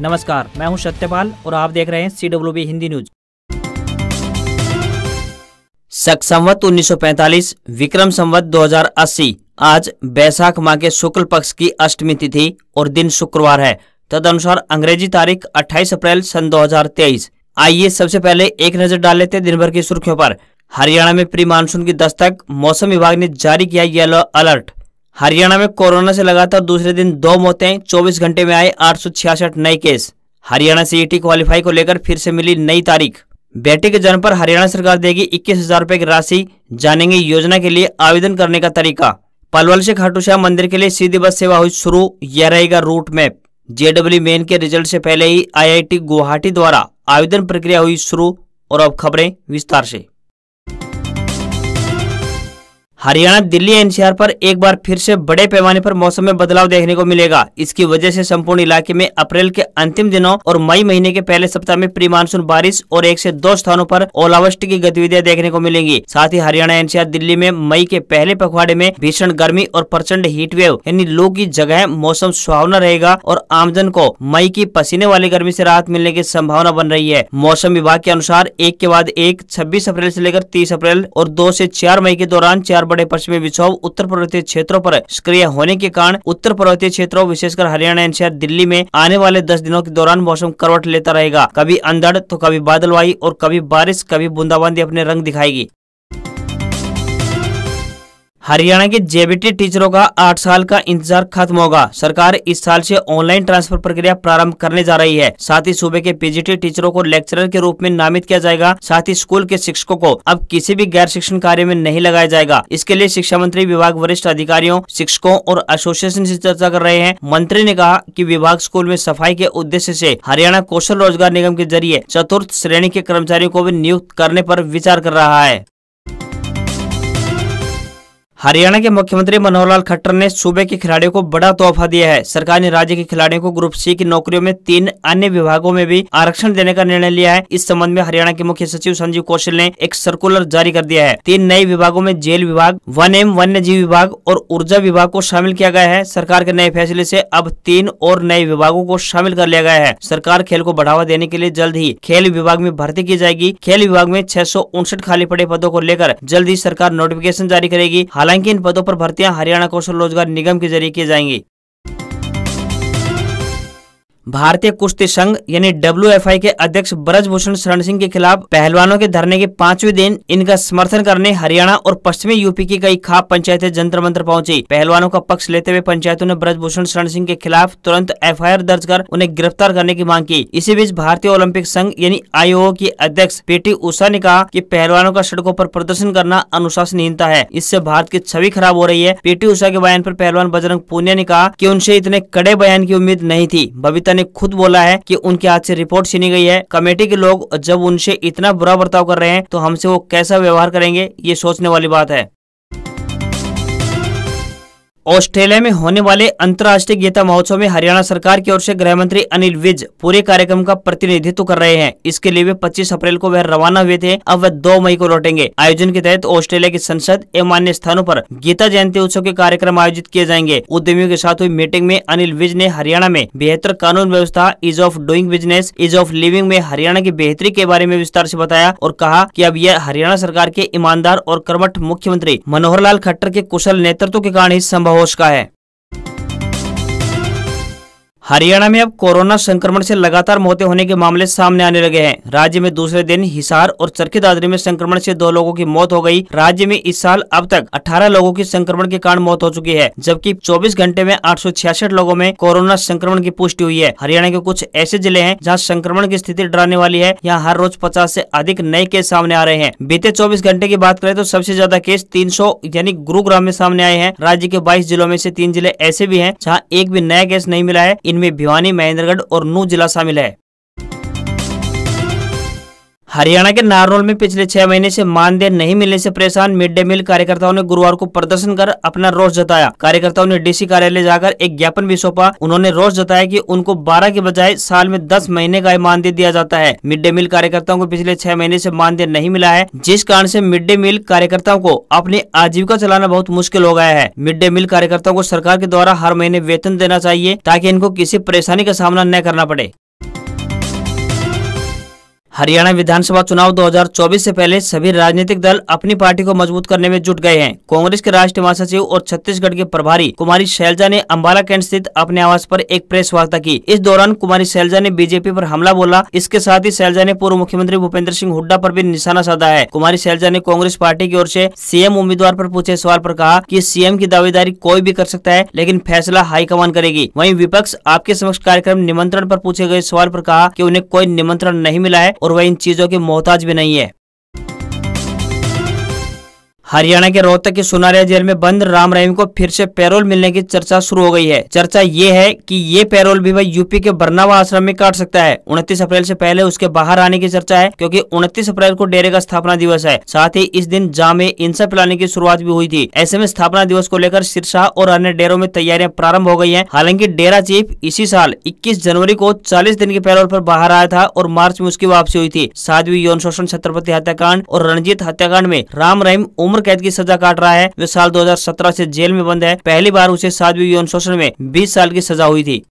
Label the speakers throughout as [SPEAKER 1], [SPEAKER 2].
[SPEAKER 1] नमस्कार, मैं हूं सत्यपाल और आप देख रहे हैं CWB हिंदी न्यूज। शक संवत 1945 विक्रम संवत 2080 आज बैसाख माह के शुक्ल पक्ष की अष्टमी तिथि और दिन शुक्रवार है। तदनुसार अंग्रेजी तारीख 28 अप्रैल सन 2023। आइए सबसे पहले एक नजर डाल लेते हैं दिन भर की सुर्खियों पर। हरियाणा में प्री मानसून की दस्तक, मौसम विभाग ने जारी किया येलो अलर्ट। हरियाणा में कोरोना से लगातार दूसरे दिन 2 मौतें, 24 घंटे में आए 866 नए केस। हरियाणा CET क्वालिफाई को लेकर फिर से मिली नई तारीख। बेटे के जन्म पर हरियाणा सरकार देगी 21,000 रुपए की राशि। जानेंगे योजना के लिए आवेदन करने का तरीका। पलवल से खाटू श्याम मंदिर के लिए सीधी बस सेवा हुई शुरू, यह रहेगा रूट मैप। JEE मेन के रिजल्ट से पहले ही IIT गुवाहाटी द्वारा आवेदन प्रक्रिया हुई शुरू। और अब खबरें विस्तार से। हरियाणा, दिल्ली NCR पर एक बार फिर से बड़े पैमाने पर मौसम में बदलाव देखने को मिलेगा। इसकी वजह से संपूर्ण इलाके में अप्रैल के अंतिम दिनों और मई महीने के पहले सप्ताह में प्री मानसून बारिश और 1 से 2 स्थानों पर ओलावृष्टि की गतिविधियां देखने को मिलेंगी। साथ ही हरियाणा NCR दिल्ली में मई के पहले पखवाड़े में भीषण गर्मी और प्रचंड हीट वेव यानी लू की जगह मौसम सुहावना रहेगा और आमजन को मई की पसीने वाली गर्मी से राहत मिलने की संभावना बन रही है। मौसम विभाग के अनुसार एक के बाद एक 26 अप्रैल से लेकर 30 अप्रैल और 2 से 4 मई के दौरान 4 बड़े पश्चिमी विक्षोभ उत्तर पर्वतीय क्षेत्रों पर सक्रिय होने के कारण उत्तर पर्वतीय क्षेत्रों विशेषकर हरियाणा NCR दिल्ली में आने वाले 10 दिनों के दौरान मौसम करवट लेता रहेगा। कभी अंधड़ तो कभी बादलवाई और कभी बारिश, कभी बूंदाबांदी अपने रंग दिखाएगी। हरियाणा के JBT टीचरों का 8 साल का इंतजार खत्म होगा। सरकार इस साल से ऑनलाइन ट्रांसफर प्रक्रिया प्रारंभ करने जा रही है। साथ ही सूबे के PGT टीचरों को लेक्चरर के रूप में नामित किया जाएगा। साथ ही स्कूल के शिक्षकों को अब किसी भी गैर शिक्षण कार्य में नहीं लगाया जाएगा। इसके लिए शिक्षा मंत्री विभाग वरिष्ठ अधिकारियों, शिक्षकों और एसोसिएशन से चर्चा कर रहे हैं। मंत्री ने कहा कि विभाग स्कूल में सफाई के उद्देश्य से हरियाणा कौशल रोजगार निगम के जरिए 4th श्रेणी के कर्मचारियों को भी नियुक्त करने पर विचार कर रहा है। हरियाणा के मुख्यमंत्री मनोहर लाल खट्टर ने सूबे के खिलाड़ियों को बड़ा तोहफा दिया है। सरकार ने राज्य के खिलाड़ियों को ग्रुप C की नौकरियों में 3 अन्य विभागों में भी आरक्षण देने का निर्णय लिया है। इस संबंध में हरियाणा के मुख्य सचिव संजीव कौशल ने एक सर्कुलर जारी कर दिया है। 3 नए विभागों में जेल विभाग, वन वन्य जीव विभाग और ऊर्जा विभाग को शामिल किया गया है। सरकार के नए फैसले से अब 3 और नए विभागों को शामिल कर लिया गया है। सरकार खेल को बढ़ावा देने के लिए जल्द ही खेल विभाग में भर्ती की जाएगी। खेल विभाग में 659 खाली पड़े पदों को लेकर जल्द ही सरकार नोटिफिकेशन जारी करेगी। हालांकि इन पदों पर भर्तियां हरियाणा कौशल रोजगार निगम के जरिए की जाएंगी। भारतीय कुश्ती संघ यानी WFI के अध्यक्ष ब्रजभूषण शरण सिंह के खिलाफ पहलवानों के धरने के 5वें दिन इनका समर्थन करने हरियाणा और पश्चिमी यूपी की कई खाप पंचायतें जंतर मंतर पहुंची। पहलवानों का पक्ष लेते हुए पंचायतों ने ब्रजभूषण शरण सिंह के खिलाफ तुरंत FIR दर्ज कर उन्हें गिरफ्तार करने की मांग की। इसी बीच भारतीय ओलंपिक संघ यानी IOC की अध्यक्ष PT उषा ने कहा कि पहलवानों का सड़कों पर प्रदर्शन करना अनुशासनहीनता है। इससे भारत की छवि खराब हो रही है। PT उषा के बयान पर पहलवान बजरंग पूनिया ने कहा कि उनसे इतने कड़े बयान की उम्मीद नहीं थी। बबीता ने खुद बोला है कि उनके हाथ से रिपोर्ट छीनी गई है। कमेटी के लोग जब उनसे इतना बुरा बर्ताव कर रहे हैं तो हमसे वो कैसा व्यवहार करेंगे, ये सोचने वाली बात है। ऑस्ट्रेलिया में होने वाले अंतर्राष्ट्रीय गीता महोत्सव में हरियाणा सरकार की ओर से गृह मंत्री अनिल विज पूरे कार्यक्रम का प्रतिनिधित्व कर रहे हैं। इसके लिए वे 25 अप्रैल को वह रवाना हुए थे। अब वह 2 मई को लौटेंगे। आयोजन के तहत ऑस्ट्रेलिया की संसद एवं अन्य स्थानों पर गीता जयंती उत्सव के कार्यक्रम आयोजित किए जाएंगे। उद्यमियों के साथ हुई मीटिंग में अनिल विज ने हरियाणा में बेहतर कानून व्यवस्था, ease of doing business, ease of living में हरियाणा की बेहतरी के बारे में विस्तार से बताया और कहा कि अब यह हरियाणा सरकार के ईमानदार और कर्मठ मुख्यमंत्री मनोहर लाल खट्टर के कुशल नेतृत्व के कारण ही संभव हो सका है। हरियाणा में अब कोरोना संक्रमण से लगातार मौतें होने के मामले सामने आने लगे हैं। राज्य में दूसरे दिन हिसार और चरखी दादरी में संक्रमण से 2 लोगों की मौत हो गई। राज्य में इस साल अब तक 18 लोगों की संक्रमण के कारण मौत हो चुकी है, जबकि 24 घंटे में 866 लोगों में कोरोना संक्रमण की पुष्टि हुई है। हरियाणा के कुछ ऐसे जिले हैं जहाँ संक्रमण की स्थिति डराने वाली है। यहाँ हर रोज 50 से अधिक नए केस सामने आ रहे हैं। बीते 24 घंटे की बात करें तो सबसे ज्यादा केस 300 यानी गुरुग्राम में सामने आए हैं। राज्य के 22 जिलों में से 3 जिले ऐसे भी हैं जहाँ एक भी नया केस नहीं मिला है। इनमें भिवानी, महेंद्रगढ़ और नूह जिला शामिल है। हरियाणा के नारनौल में पिछले 6 महीने से मानदेय नहीं मिलने से परेशान मिड डे मील कार्यकर्ताओं ने गुरुवार को प्रदर्शन कर अपना रोष जताया। कार्यकर्ताओं ने DC कार्यालय जाकर एक ज्ञापन भी सौंपा। उन्होंने रोष जताया कि उनको 12 के बजाय साल में 10 महीने का मानदेय दिया जाता है। मिड डे मील कार्यकर्ताओं को पिछले 6 महीने से मानदेय नहीं मिला है, जिस कारण से मिड डे मील कार्यकर्ताओं को अपनी आजीविका चलाना बहुत मुश्किल हो गया है। मिड डे मील कार्यकर्ताओं को सरकार के द्वारा हर महीने वेतन देना चाहिए ताकि इनको किसी परेशानी का सामना न करना पड़े। हरियाणा विधानसभा चुनाव 2024 से पहले सभी राजनीतिक दल अपनी पार्टी को मजबूत करने में जुट गए हैं। कांग्रेस के राष्ट्रीय महासचिव और छत्तीसगढ़ के प्रभारी कुमारी शैलजा ने अंबाला कैंट स्थित अपने आवास पर एक प्रेस वार्ता की। इस दौरान कुमारी शैलजा ने बीजेपी पर हमला बोला। इसके साथ ही शैलजा ने पूर्व मुख्यमंत्री भूपेंद्र सिंह हुड्डा पर भी निशाना साधा है। कुमारी शैलजा ने कांग्रेस पार्टी की ओर से सीएम उम्मीदवार पर पूछे सवाल पर कहा कि सीएम की दावेदारी कोई भी कर सकता है, लेकिन फैसला हाईकमान करेगी। वहीं विपक्ष आपके समक्ष कार्यक्रम निमंत्रण पर पूछे गए सवाल पर कहा कि उन्हें कोई निमंत्रण नहीं मिला है और वह इन चीजों के मोहताज भी नहीं है। हरियाणा के रोहतक की सुनारिया जेल में बंद राम रहीम को फिर से पैरोल मिलने की चर्चा शुरू हो गई है। चर्चा ये है कि ये पैरोल भी वह यूपी के बरनावा आश्रम में काट सकता है। 29 अप्रैल से पहले उसके बाहर आने की चर्चा है, क्योंकि 29 अप्रैल को डेरे का स्थापना दिवस है। साथ ही इस दिन जामे इंसा पिलाने की शुरुआत भी हुई थी। ऐसे में स्थापना दिवस को लेकर सिरसा और अन्य डेरों में तैयारियां प्रारंभ हो गई है। हालांकि डेरा चीफ इसी साल 21 जनवरी को 40 दिन के पैरोल पर बाहर आया था और मार्च में उसकी वापसी हुई थी। साध्वी यौन शोषण, छत्रपति हत्याकांड और रणजीत हत्याकांड में राम रहीम उम्र कैद की सजा काट रहा है। वे साल 2017 से जेल में बंद है। पहली बार उसे साध्वी यौन शोषण में 20 साल की सजा हुई थी।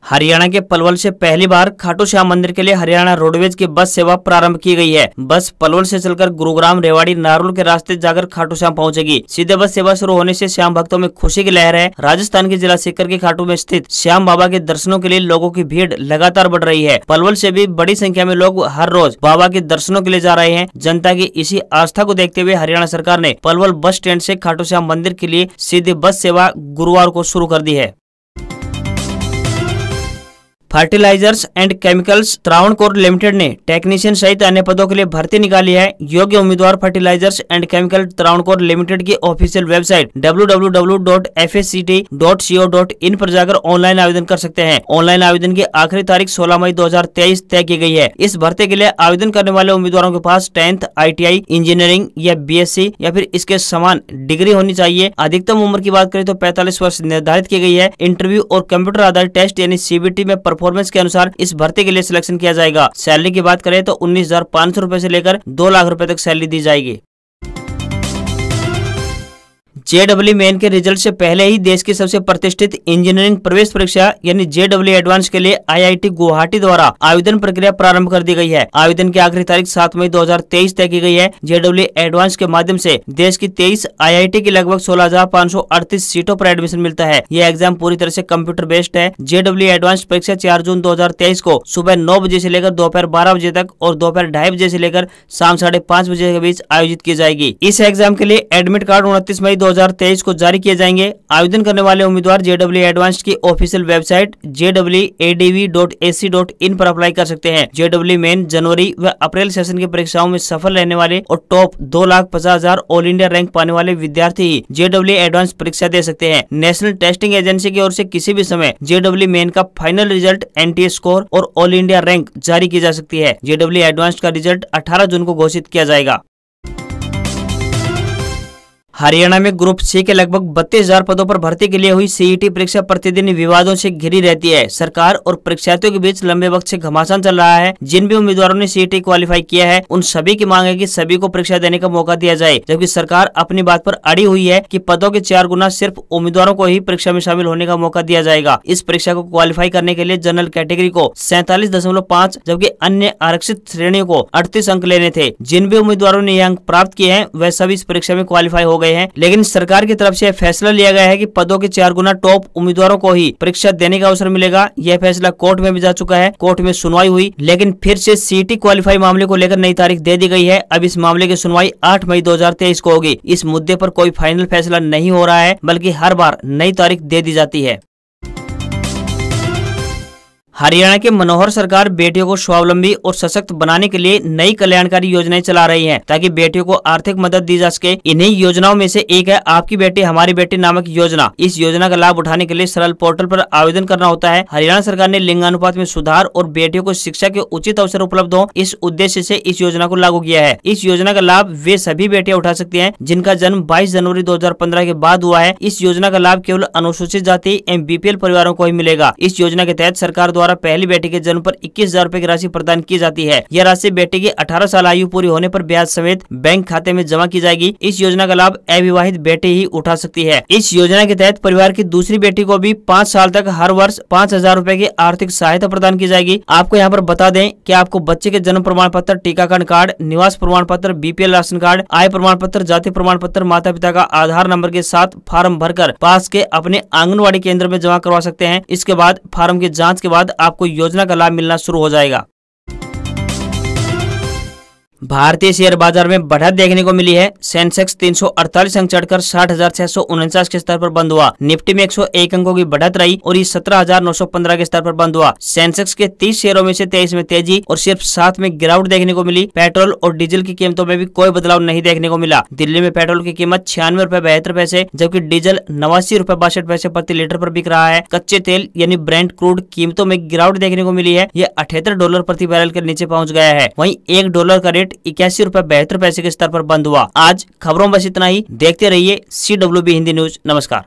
[SPEAKER 1] हरियाणा के पलवल से पहली बार खाटू श्याम मंदिर के लिए हरियाणा रोडवेज की बस सेवा प्रारंभ की गई है। बस पलवल से चलकर गुरुग्राम, रेवाड़ी, नारोल के रास्ते जाकर खाटू श्याम पहुंचेगी। सीधे बस सेवा शुरू होने से श्याम भक्तों में खुशी की लहर है। राजस्थान के जिला सीकर के खाटू में स्थित श्याम बाबा के दर्शनों के लिए लोगों की भीड़ लगातार बढ़ रही है। पलवल से भी बड़ी संख्या में लोग हर रोज बाबा के दर्शनों के लिए जा रहे हैं। जनता की इसी आस्था को देखते हुए हरियाणा सरकार ने पलवल बस स्टैंड से खाटू श्याम मंदिर के लिए सीधी बस सेवा गुरुवार को शुरू कर दी है। Fertilisers and chemicals Travancore limited ने टेक्नीशियन सहित अन्य पदों के लिए भर्ती निकाली है। योग्य उम्मीदवार fertilisers and chemical Travancore limited की ऑफिशियल वेबसाइट www.fsct.co.in पर जाकर ऑनलाइन आवेदन कर सकते हैं। ऑनलाइन आवेदन की आखिरी तारीख 16 मई 2023 तय की गई है। इस भर्ती के लिए आवेदन करने वाले उम्मीदवारों के पास 10th ITI, इंजीनियरिंग या BSc या फिर इसके समान डिग्री होनी चाहिए। अधिकतम उम्र की बात करें तो 45 वर्ष निर्धारित की गई है। इंटरव्यू और कंप्यूटर आधारित टेस्ट यानी CBT में परफॉर्मेंस के अनुसार इस भर्ती के लिए सिलेक्शन किया जाएगा। सैलरी की बात करें तो 19,500 रुपए से लेकर 2 लाख रुपए तक सैलरी दी जाएगी। JEE मेन के रिजल्ट से पहले ही देश की सबसे प्रतिष्ठित इंजीनियरिंग प्रवेश परीक्षा यानी JEE एडवांस के लिए IIT गुवाहाटी द्वारा आवेदन प्रक्रिया प्रारंभ कर दी गई है। आवेदन की आखिरी तारीख 7 मई 2023 तय की गई है। JEE एडवांस के माध्यम से देश की 23 IIT की लगभग 16,538 सीटों पर एडमिशन मिलता है। यह एग्जाम पूरी तरह से कंप्यूटर बेस्ड है। JEE एडवांस परीक्षा 4 जून 2023 को सुबह 9 बजे से लेकर दोपहर 12 बजे तक और दोपहर 2:30 बजे से लेकर शाम 5:30 बजे के बीच आयोजित की जाएगी। इस एग्जाम के लिए एडमिट कार्ड 29 मई 2023 को जारी किए जाएंगे। आवेदन करने वाले उम्मीदवार JEE एडवांस की ऑफिशियल वेबसाइट jeeadv.ac.in पर अप्लाई कर सकते हैं। JEE मेन जनवरी व अप्रैल सेशन की परीक्षाओं में सफल रहने वाले और टॉप 2,50,000 ऑल इंडिया रैंक पाने वाले विद्यार्थी ही JEE एडवांस परीक्षा दे सकते हैं। नेशनल टेस्टिंग एजेंसी की ओर से किसी भी समय JEE मेन का फाइनल रिजल्ट, NTA स्कोर और ऑल इंडिया रैंक जारी की जा सकती है। JEE एडवांस का रिजल्ट 18 जून को घोषित किया जाएगा। हरियाणा में ग्रुप C के लगभग 32,000 पदों पर भर्ती के लिए हुई CET परीक्षा प्रतिदिन विवादों से घिरी रहती है। सरकार और परीक्षार्थियों के बीच लंबे वक्त से घमासान चल रहा है। जिन भी उम्मीदवारों ने CET क्वालिफाई किया है उन सभी की मांग है कि सभी को परीक्षा देने का मौका दिया जाए, जबकि सरकार अपनी बात पर अड़ी हुई है कि पदों के 4 गुना सिर्फ उम्मीदवारों को ही परीक्षा में शामिल होने का मौका दिया जाएगा। इस परीक्षा को क्वालिफाई करने के लिए जनरल कैटेगरी को 47.5 जबकि अन्य आरक्षित श्रेणियों को 38 अंक लेने थे। जिन भी उम्मीदवारों ने यह अंक प्राप्त किए हैं वह सभी इस परीक्षा में क्वालिफाई हो गए हैं। लेकिन सरकार की तरफ से फैसला लिया गया है कि पदों के 4 गुना टॉप उम्मीदवारों को ही परीक्षा देने का अवसर मिलेगा। यह फैसला कोर्ट में भी जा चुका है। कोर्ट में सुनवाई हुई, लेकिन फिर से CET क्वालिफाई मामले को लेकर नई तारीख दे दी गई है। अब इस मामले की सुनवाई 8 मई 2023 को होगी। इस मुद्दे पर कोई फाइनल फैसला नहीं हो रहा है, बल्कि हर बार नई तारीख दे दी जाती है। हरियाणा की मनोहर सरकार बेटियों को स्वावलंबी और सशक्त बनाने के लिए नई कल्याणकारी योजनाएं चला रही है, ताकि बेटियों को आर्थिक मदद दी जा सके। इन्हीं योजनाओं में से एक है आपकी बेटी हमारी बेटी नामक योजना। इस योजना का लाभ उठाने के लिए सरल पोर्टल पर आवेदन करना होता है। हरियाणा सरकार ने लिंगानुपात में सुधार और बेटियों को शिक्षा के उचित अवसर उपलब्ध हो, इस उद्देश्य से इस योजना को लागू किया है। इस योजना का लाभ वे सभी बेटियां उठा सकती हैं जिनका जन्म 22 जनवरी 2015 के बाद हुआ है। इस योजना का लाभ केवल अनुसूचित जाति एवं BPL परिवारों को ही मिलेगा। इस योजना के तहत सरकार द्वारा द्वारा पहली बेटी के जन्म पर 21,000 रूपए की राशि प्रदान की जाती है। यह राशि बेटी की 18 साल आयु पूरी होने पर ब्याज समेत बैंक खाते में जमा की जाएगी। इस योजना का लाभ अविवाहित बेटी ही उठा सकती है। इस योजना के तहत परिवार की दूसरी बेटी को भी 5 साल तक हर वर्ष 5,000 रूपए की आर्थिक सहायता प्रदान की जाएगी। आपको यहाँ पर बता दें कि आपको बच्चे के जन्म प्रमाण पत्र, टीकाकरण कार्ड, निवास प्रमाण पत्र, BPL राशन कार्ड, आय प्रमाण पत्र, जाति प्रमाण पत्र, माता पिता का आधार नंबर के साथ फॉर्म भरकर पास के अपने आंगनवाड़ी केंद्र में जमा करवा सकते हैं। इसके बाद फॉर्म की जांच के बाद आपको योजना का लाभ मिलना शुरू हो जाएगा। भारतीय शेयर बाजार में बढ़त देखने को मिली है। सेंसेक्स 348 अंक चढ़कर 60,649 के स्तर पर बंद हुआ। निफ्टी में 101 अंकों की बढ़त रही और ये 17,915 के स्तर पर बंद हुआ। सेंसेक्स के 30 शेयरों में से 23 में तेजी और सिर्फ 7 में गिरावट देखने को मिली। पेट्रोल और डीजल की कीमतों में भी कोई बदलाव नहीं देखने को मिला। दिल्ली में पेट्रोल की कीमत 96 रुपए 72 पैसे जबकि डीजल 89 रुपए 62 पैसे प्रति लीटर पर बिक रहा है। कच्चे तेल यानी ब्रेंट क्रूड कीमतों में गिरावट देखने को मिली है। ये $78 प्रति बैरल के नीचे पहुंच गया है। वहीं $1 का रेट 81 रुपए 72 पैसे के स्तर पर बंद हुआ। आज खबरों में बस इतना ही। देखते रहिए CWB हिंदी न्यूज। नमस्कार।